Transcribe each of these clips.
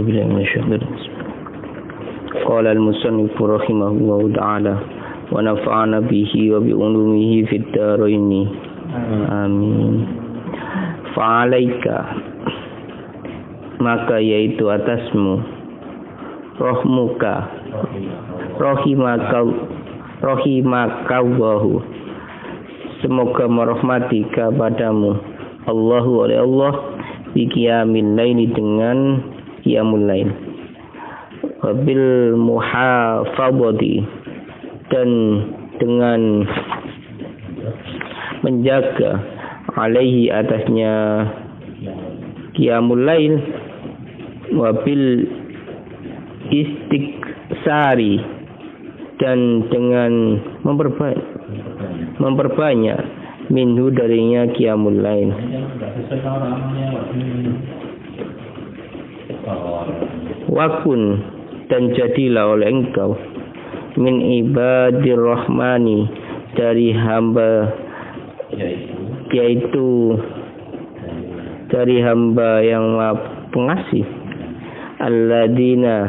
بالله من الشيطان الرجيم. قال المصنف رحمه الله تعالى ونفعنا به وبعلومه في الدارين amin. Fa'alaika, maka yaitu atasmu, rohmuka, rohimakallahu, semoga merahmati kepadamu Allahu oleh Allah bi qiyamil laili, dengan qiyamul lail, wabil muhafadzati, dan dengan menjaga alaihi, atasnya qiyamul lail, wabil istiksari, dan dengan memperbanyak minhu, darinya qiyamul lail. Wakun, dan jadilah oleh engkau min ibadir rahmani, dari hamba, yaitu dari hamba yang maha pengasih, alladzina,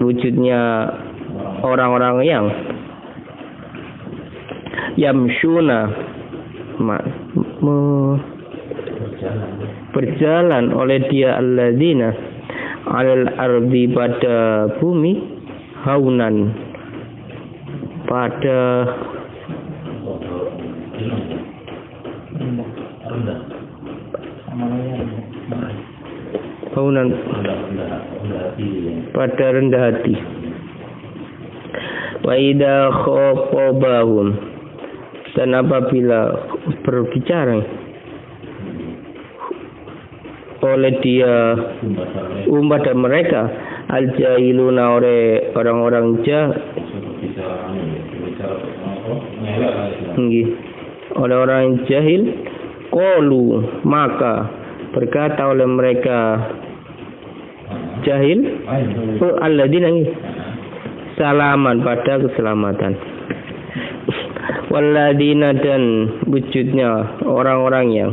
wujudnya orang-orang yang yamshuna, berjalan oleh dia, alladzina alal ardi, pada bumi, haunan, pada haunan, pada rendah hati. Wa idza khaqabahum, dan apabila berbicara oleh dia umat dan mereka, al-jahiluna, oleh orang-orang oleh orang yang jahil, qalu, maka berkata oleh mereka jahil, alladzina, salaman, pada keselamatan, walladzina, dan wujudnya orang-orang yang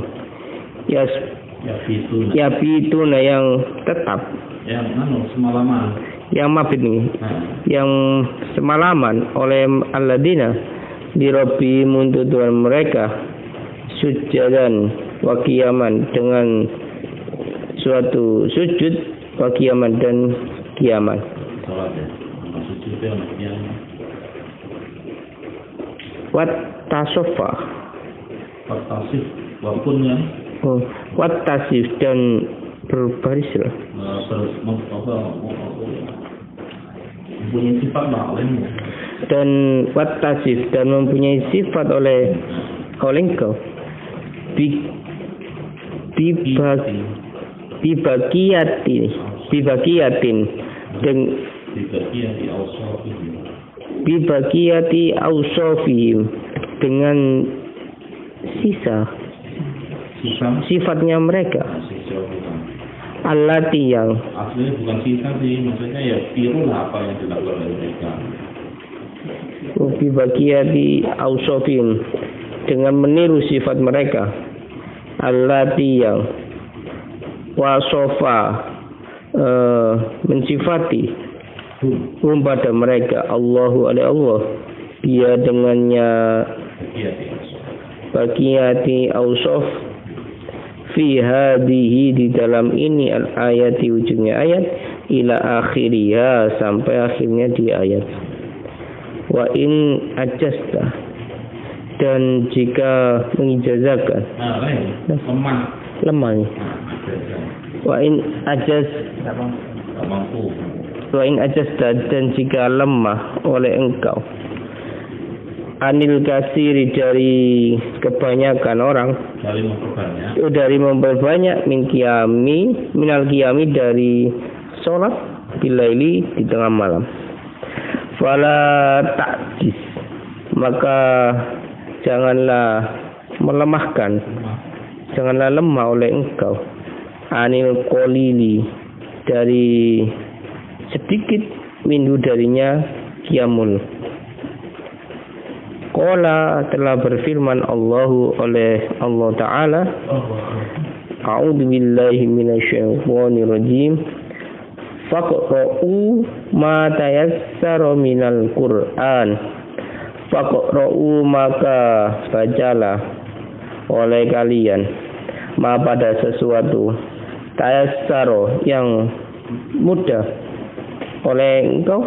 yabituna, yang tetap, semalaman, yang mabit nih, yang semalaman, oleh alladzina di Rabbi, untuk Tuhan mereka, sujadan wa qiyaman, dengan suatu sujud, wa qiyaman, dan qiyaman. Wat tasofa, wat tasif, dan berbarislah, mempunyai sifat dan wat tasif, dan mempunyai sifat oleh engkau, bibaqiyati awsafihim, dengan sisa sifatnya mereka, allati, yang aslinya bukan sisa sih, maksudnya ya tiru apa yang dilakukan oleh mereka. Bibaqiyati awsafihim, dengan meniru sifat mereka, allati, yang wasofa, mensifati pada mereka Allahu oleh Allah, dia dengannya baqiyati awsaf, fi hadhihi, di dalam ini, al ayati, ujungnya ayat, ila akhiriha, sampai akhirnya di ayat. Wa in ajasta, dan jika mengijazakan, lemah. Wa in ajasta, dan jika lemah oleh engkau, anil kasiri, dari kebanyakan orang, dari memperbanyak, minal qiyami, dari sholat, bilaili, di tengah malam, fala ta'jis, maka janganlah melemahkan, janganlah lemah oleh engkau, anil qalili, dari sedikit, minhu, darinya qiyamul. Qala, telah berfirman Allahu, oleh Allah Ta'ala, A'udzu billahi minasyaitonir rajim. Faqra'u ma tayassara minal Qur'an. Faqra'u maka bacalah oleh kalian ma pada sesuatu tayassara yang mudah oleh engkau,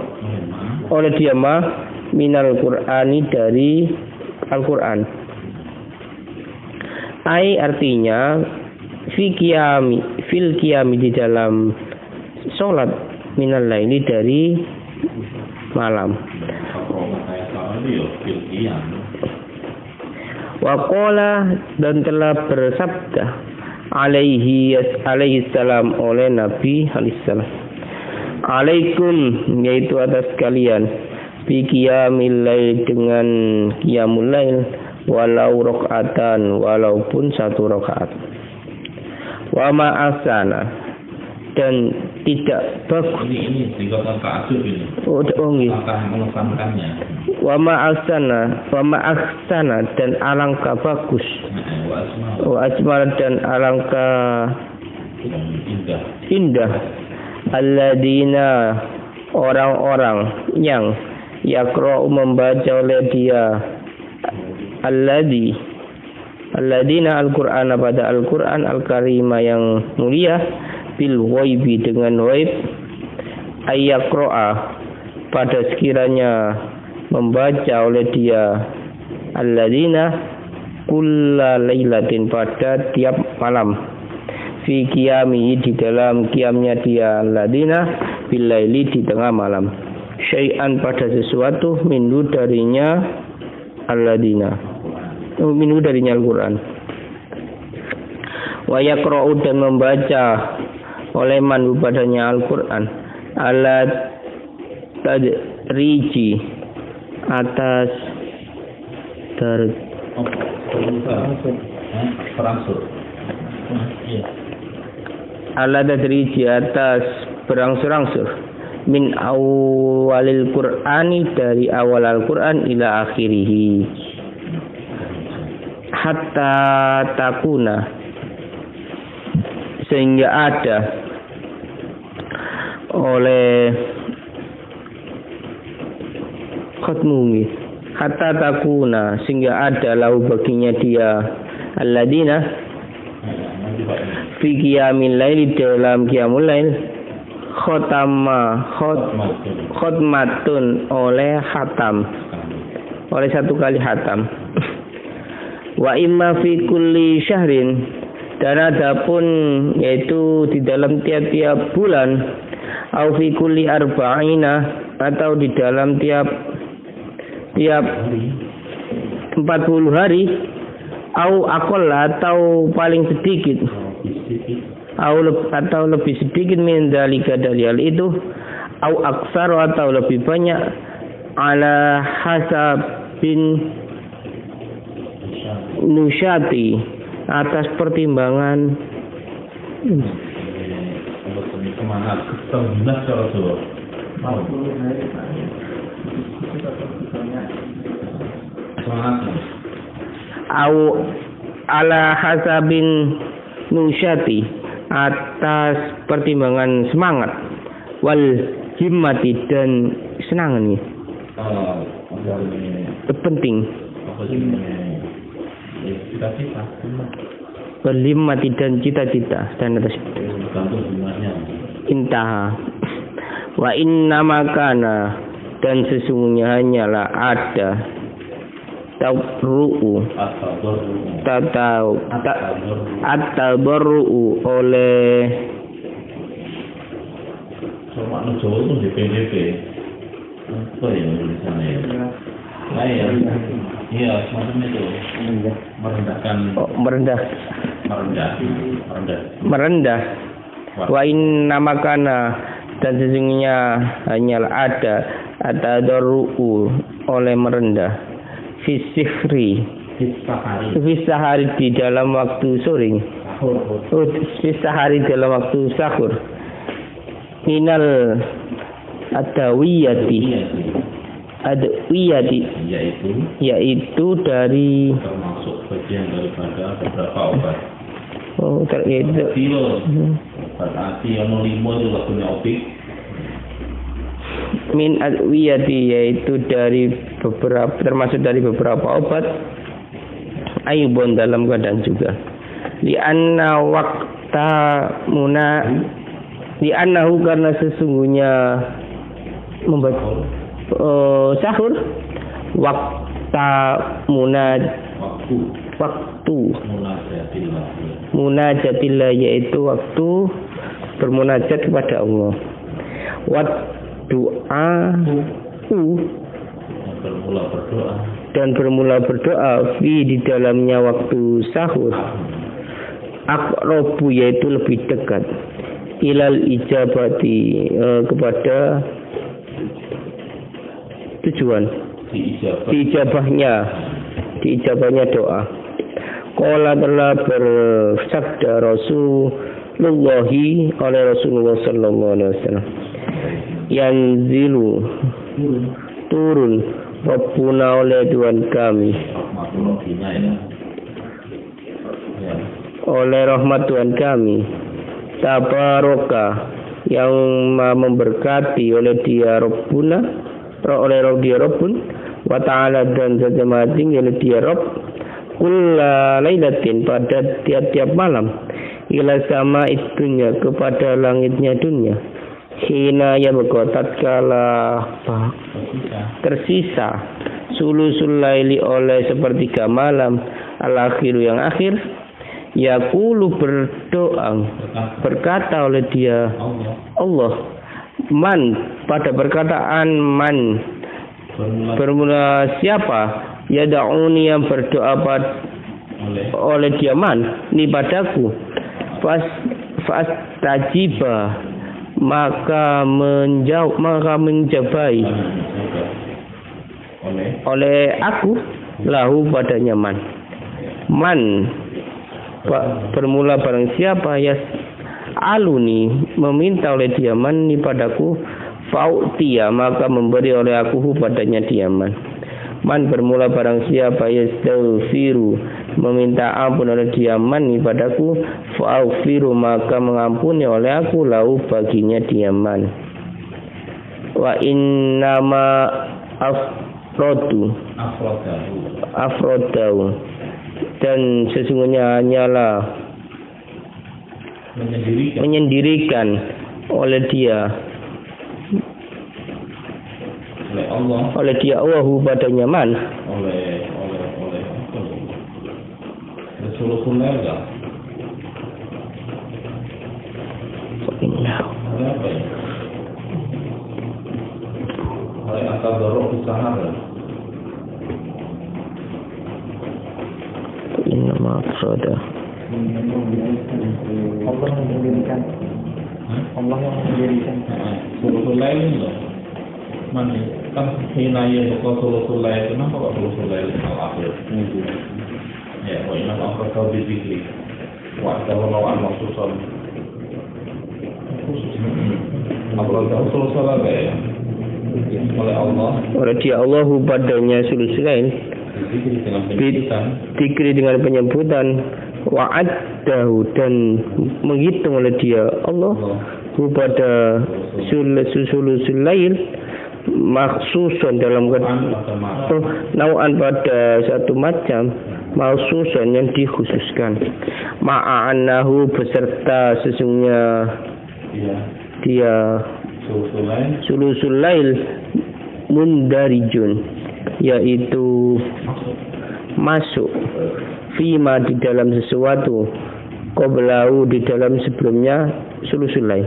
oleh dia ma minal Qur'ani dari Al-Qur'an. Ai artinya fil qiyami di dalam salat minal laili dari malam. Wa qala dan telah bersabda alaihi salam oleh Nabi alaihi salam. Alaikum yaitu atas kalian bi qiyamil lail dengan qiyamul lail walau rakaatan walaupun satu rakaat. Wa ma ahsana dan tidak bagus. Ini tingkatan ta'assub ini. Oh nggih. Langkah mengesankannya. Wa ma ahsana dan alangkah bagus. Wa asmar dan alangkah indah. Alladzina orang-orang yang yaqra'u membaca oleh dia alladzina Al-Qur'an pada Al-Qur'an Al-Karimah yang mulia bil ghaibi dengan ghaib ayyaqra'a pada sekiranya membaca oleh dia alladzina kulla lailatin pada tiap malam fi qiyami di dalam qiyamnya dia alladzina bil laili di tengah malam syai'an pada sesuatu minhu darinya alladzina minhu darinya Al-Qur'an wa yaqra'u dan membaca oleh man padanya Al-Qur'an alat tadriji atas alat tadriji atas berangsur-angsur min awalil Qur'ani dari awal Al-Qur'an ila akhirih hatta takuna sehingga ada oleh khatmumi hatta takuna sehingga ada lahu baginya dia alladzina fi qiyamil laili dalam qiyamul lail khotmatun oleh khatam oleh satu kali khatam wa imma fi kulli syahrin dan adapun yaitu di dalam tiap-tiap bulan au fi kulli arba'ina atau di dalam tiap 40 hari au aqall atau paling sedikit atau lebih sedikit min dalika dari hal itu au aksar atau lebih banyak ala hasabin nusyati atas pertimbangan au ala hasabin nusyati atas pertimbangan semangat wal himmati dan senangan nih penting cita-cita berlimati dan cita-cita dan atas intah wa inna makana dan sesungguhnya hanyalah ada tabarru'u at-tabarru'u oleh sama Jawa itu di PDP apa ya tulisannya ya iya semacam itu merendah wa inna makana dan sesungguhnya hanyalah ada at-tadarru'u oleh merendah fisihri fisahari di dalam waktu sore fisahari dalam waktu sahur minal adawiyati yaitu dari termasuk bagian daripada beberapa obat Oh, itu. Berarti ono 5 itu lagunya opik. Min adwiyati, yaitu dari beberapa, termasuk dari beberapa obat. Ayubun, dalam keadaan juga. Li'anna waqta muna, li'annahu, karena sesungguhnya membaca sahur waqta waktu munajatillah, yaitu waktu bermunajat kepada Allah. Wat doa dan bermula berdoa fi, di dalamnya waktu sahur. Aqrabu, yaitu lebih dekat. Ilal ijabati, kepada tujuan, diijabahnya doa. Qala, telah bersabda Rasulullahi, oleh Rasulullah sallallahu alaihi wasallam, yanzilu, turun Rabbuna, oleh Tuhan kami, oleh rahmat Tuhan kami, tabaraka, yang memberkati, oleh dia Rabbuna, oleh dia Rabbun, wa ta'ala, dan zat maha tinggi, oleh dia Rabb, kulla lailatin, pada tiap-tiap malam, ila sama itunya, kepada langitnya dunia, hina yabqa, tatkala tersisa, sulusul laili, oleh sepertiga malam, al-akhiru, yang akhir, yaqulu, berkata oleh dia Allah, man, pada perkataan man, bermula siapa, yada'uni, yang berdoa oleh dia man, ni padaku, tajiba, maka menjabai oleh aku, lahu, padanya man, bermula barang siapa, ya aluni, meminta oleh dia man, ni padaku, fa'utia, maka memberi oleh aku padanya dia man. Man, bermula barang siapa, yastaghfiru, meminta ampun oleh dia man, ni padaku, fa'aghfiru, maka mengampuni oleh aku, lahu, baginya dia man. Wa innama afrodahu, dan sesungguhnya hanyalah menyendirikan oleh dia, oleh dia Allahu, padanya man, oleh Rasulullah enggak? Oleh atabarok usaha. Innama afroda, Allah yang mendirikan. Allah yang mendirikan. Sulusul lail enggak? Mana? Kan hinaya bukan sulusul lail. Kenapa kok sulusul lail al-akhir? Ya, wa inna al-akhir bizikri. Wa ta'ala al-maksusan. Apa tahu sulusul lail? Oleh Allah. Oleh dia Allahu, padanya sulusul lail. Dikri dengan penyebutan wa'adahu, dan menghitung oleh dia Allah pada sulusul lail, maksusun, dalam nau'an, pada satu macam, maksusun, yang dikhususkan, ma'anahu, beserta sesungguhnya dia sulusul lail mundarijun, yaitu masuk, fima, di dalam sesuatu, qablahu, di dalam sebelumnya sulusul lail.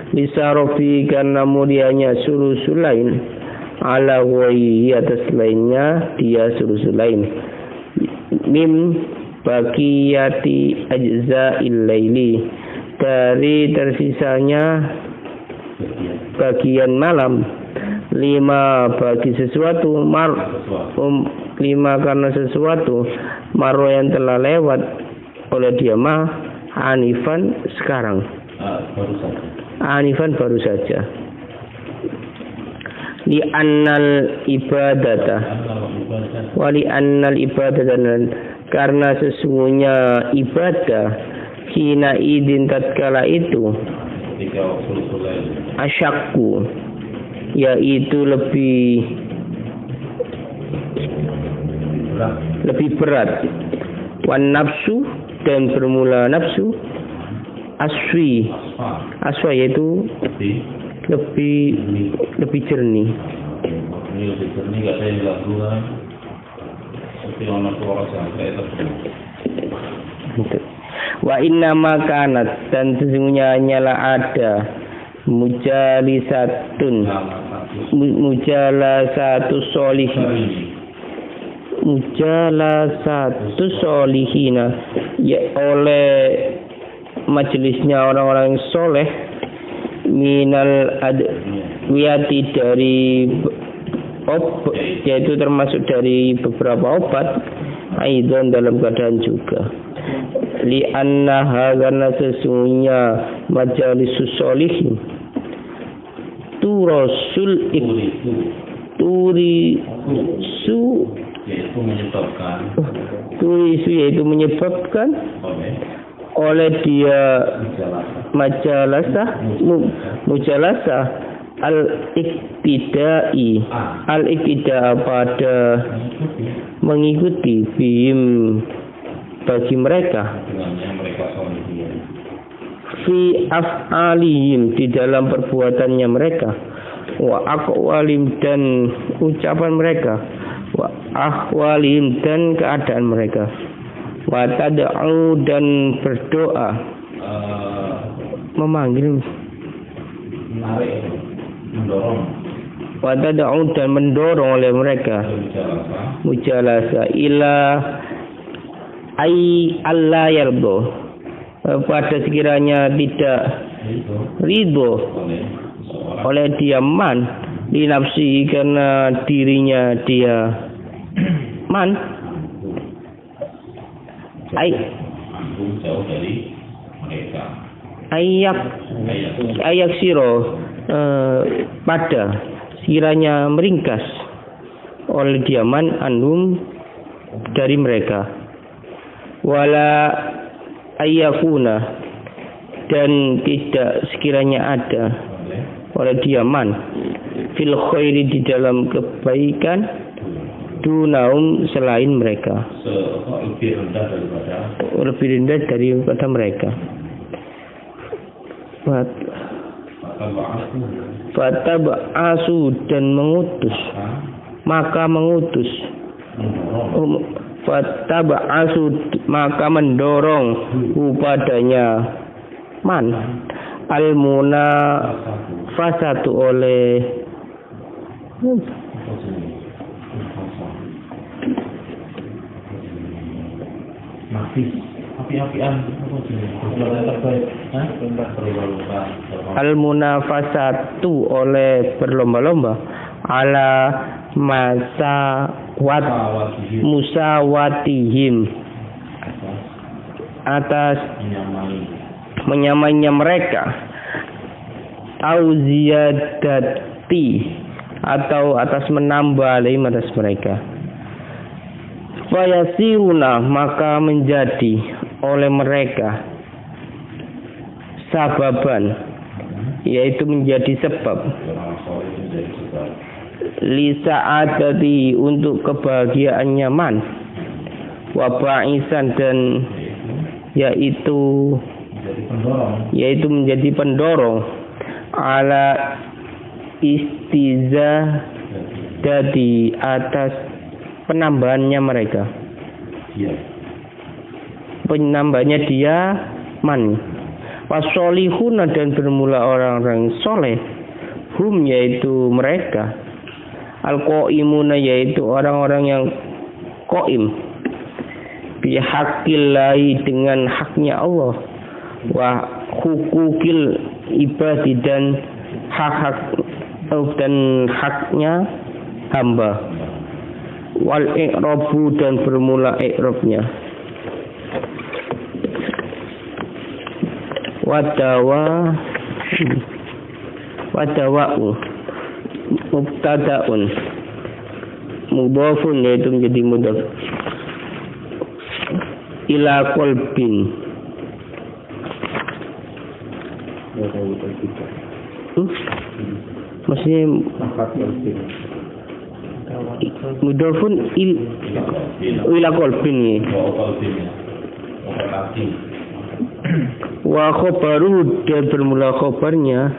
Lisarofi, karena mulianya sulusul lail, ala wai, atas lainnya dia sulusul lail, mim baqiyati ajza'il laili, dari tersisanya bagian malam, lima, bagi sesuatu, lima, karena sesuatu, marwa, yang telah lewat oleh dia anifan, sekarang, anifan, baru saja. Li annal ibadata, wali annal ibadata, karena sesungguhnya ibadah hina idin tatkala itu ketika sulusul lail asyakku, yaitu lebih berat. Wan nafsu, dan bermula nafsu. Aswa yaitu lebih jernih. Ini lebih jernih, gak saya lagu kan seperti orang suara sampai itu. Wa inna makanat, dan sesungguhnya hanyalah ada mujalasatu solihina, ya oleh majelisnya orang-orang soleh, minal adwiyati, dari obat, yaitu termasuk dari beberapa obat, aidon dalam keadaan juga. Li'annaha, karena sesungguhnya majalisus solihin turasul turisu, yaitu menyebabkan oleh dia mujalasah al-iktida pada mengikuti bihim bagi mereka fi af'alihim, di dalam perbuatannya mereka, wa aqwalim, dan ucapan mereka, wa ahwalim, dan keadaan mereka, wa tad'u, dan berdoa, memanggil, mendorong, wa tad'u, dan mendorong oleh mereka, mujalasa ila Allah yardo, pada sekiranya tidak ridho oleh dia man di nafsi, karena dirinya dia man, jauh dari mereka, ayak siro, pada sekiranya meringkas oleh dia man anhum, dari mereka, wala ayakuna, dan tidak sekiranya ada oleh dia man fil khairi, di dalam kebaikan, dunaum, selain mereka, lebih rendah daripada mereka. Fatab'asu, dan mengutus, maka mengutus, fatab'asu, maka mendorong padanya man al-munafasatu, oleh al-munafasatu, oleh berlomba-lomba, ala musawatihim, atas menyamainya mereka, au ziyadati, atau atas menambah alaihim, atas mereka. Fayasiruna, maka menjadi oleh mereka sababan, yaitu menjadi sebab, li sa'adati, untuk kebahagiaannya man, wa ba'isan, dan yaitu menjadi pendorong, ala istizadati, atas penambahannya mereka, penambahannya dia man. Wasolihuna, dan bermula orang-orang soleh, hum, yaitu mereka, al-qaimuna, yaitu orang-orang yang qaim, bihaqillahi, dengan haknya Allah, wa hukukil ibadi, dan haknya hamba, wal i'rabu, dan bermula i'rabnya, wadawa'u mubtada'un mudhafun, yaitu menjadi mudhaf, ila qalbin. Maksudnya mudofun ila qalbin ya. Wa khobaruhu dan bermula khobarnya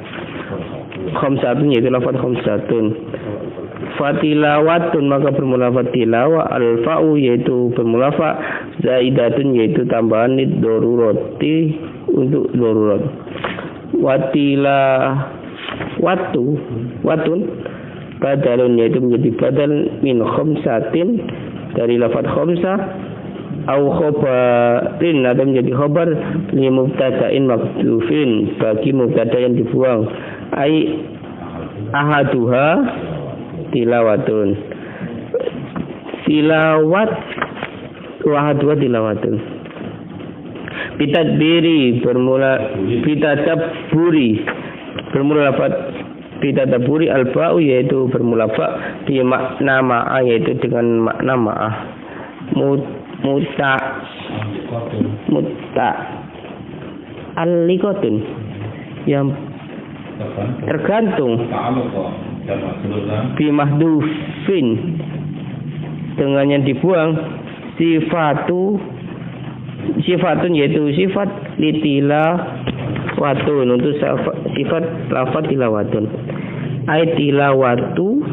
khamsatun yaitu lafaz khamsatun. Fatilawatun maka bermula fatilawa, alfa'u yaitu bermula fa, zaidatun yaitu tambahan lid darurati untuk darurat. Watun badalun yaitu menjadi badal min khamsatin dari lafaz khamsah, au khobarin atau menjadi khobar li mubtada'in mahdhufin bagi mubtada yang dibuang, ai ahaduha tilawatun. Tilawat wahadwa tilawatun. Bitadbiri bermula bitadabburi bermula lafaz bitadabburi al-fa'u yaitu bermula fa di makna ma'a yaitu dengan makna ma'ah. Muta alikotun yang tergantung bimahdufin dengan yang dibuang sifatun yaitu sifat litilawatun untuk sifat lafaz tilawatun. Ai tilawatun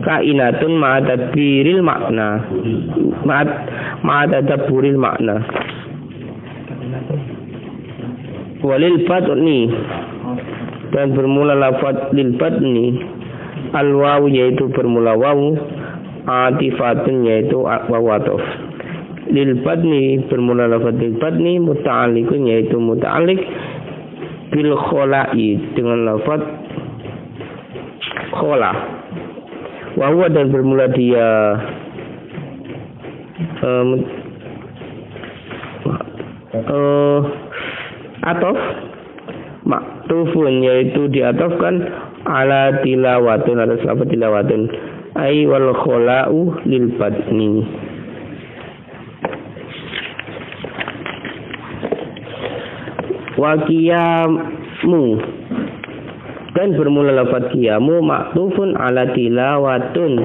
kainatun ma'adabiril makna ma'adabiril makna walil badni dan bermula lafaz lil badni al wawu yaitu bermula wawu, atifatun yaitu wawu ataf. Lil badni bermula lafaz lil badni muta'alliqun yaitu muta'alliq bil khola'i dengan lafaz khola. Wahuwa dan bermula dia ataf maktufun yaitu diatafkan ala tilawatun atas lafaz tilawatun, ai wal khola'u lil badni. Wa qiyamu dan bermula lafaz qiyamu maktufun ala tilawatun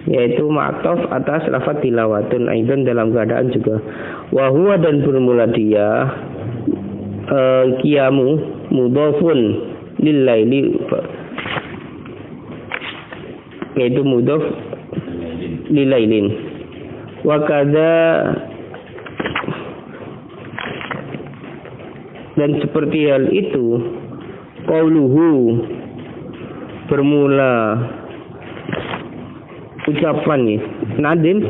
yaitu maktuf atas lafaz tilawatun aidan dalam keadaan juga. Wa huwa dan bermula dia qiyamu mudhafun lil laili yaitu mudhaf lil lailin. Wa kadza dan seperti hal itu qauluhu bermula ucapan nih nadim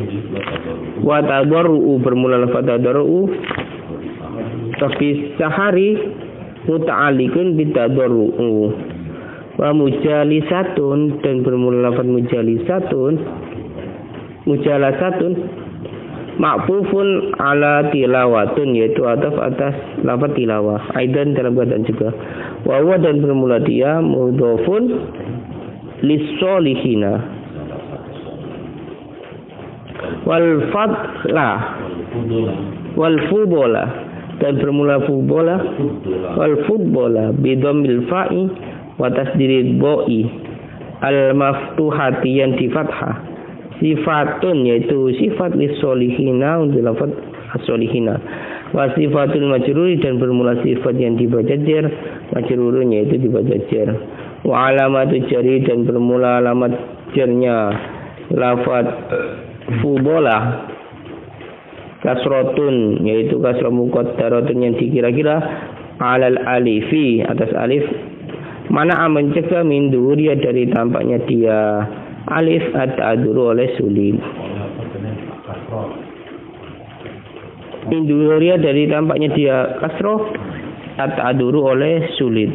wa tadarru bermula lafaz tadarru tapi sahari muta'alliqun bitadarru wa mujalisatun dan bermula lafaz mujalasatun ma'fufun ala tilawatun yaitu ataf atas lafaz tilawah aidan dalam keadaan juga. Wa huwa dan bermula dia mudhafun lis-solihina wal fadla wal fudola dan bermula fudola wal futbola bidomil fa'i wa tasdidil bo'i al maftuhati yang di fathah. Sifatun yaitu sifat lis-solihina untuk lafaz as-solihina. Wa sifatul majruri dan bermula sifat yang dibaca jar, majrurun yaitu dibaca jar. Wa alamatu jari dan bermula alamat jarnya lafaz fudola kasrotun yaitu kasrah muqaddaratun yang dikira-kira alal alifi atas alif, mana mencegah min duhuriya dari tampaknya dia alif at-ta'adzuru oleh sulit. Min duhuriya dari tampaknya dia kasroh at-ta'adzuru oleh sulit.